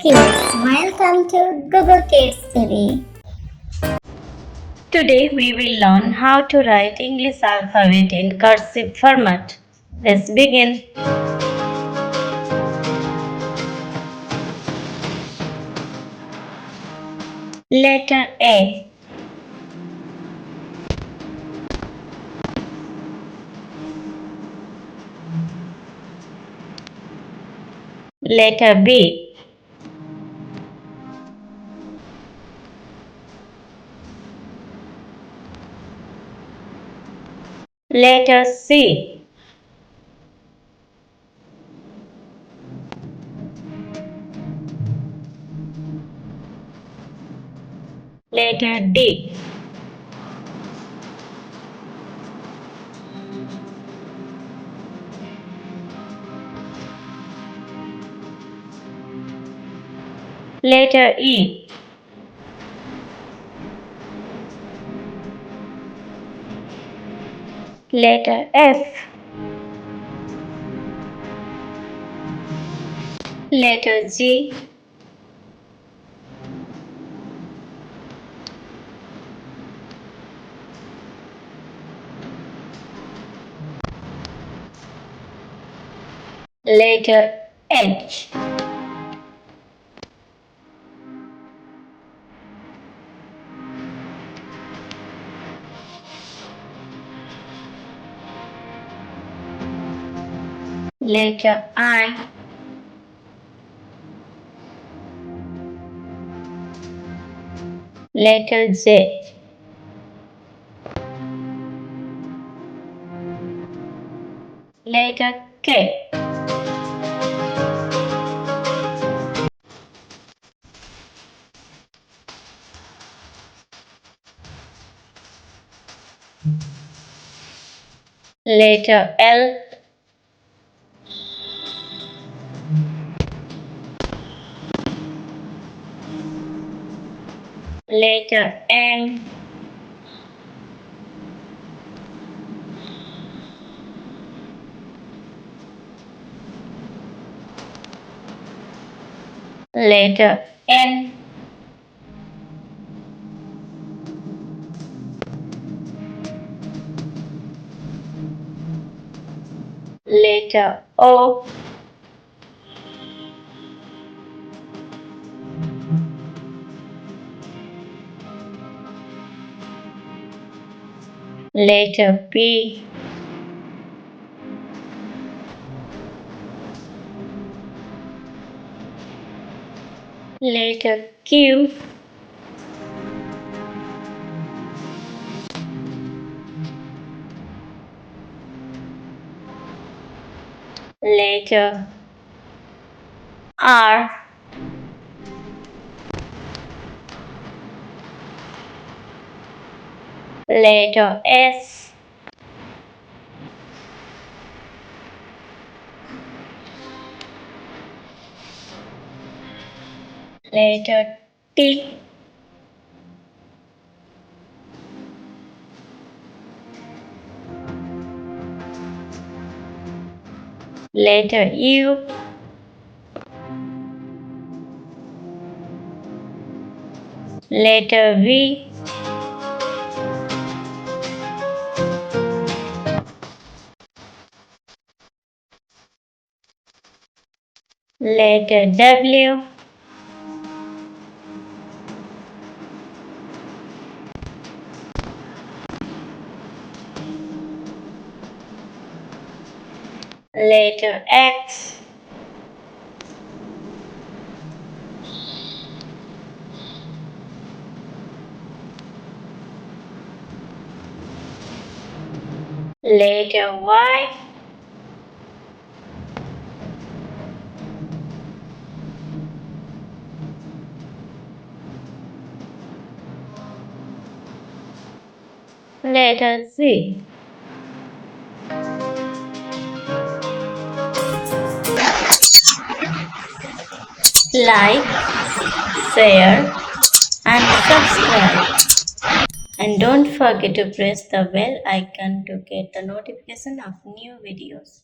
kids, welcome to Gugu Kids TV. Today we will learn how to write English alphabet in cursive format. Let's begin. Letter A. Letter B. Letter C. Letter D. Letter E. Letter F. Letter G. Letter H. Letter I. Letter Z. Letter K. Letter L. Letter N. Letter N. Letter O. Letter P. Letter Q. Letter R. Letter S. Letter T. Letter U. Letter V. Letter W. Letter X. Letter Y. Letter Z. Like, share and subscribe. And don't forget to press the bell icon to get the notification of new videos.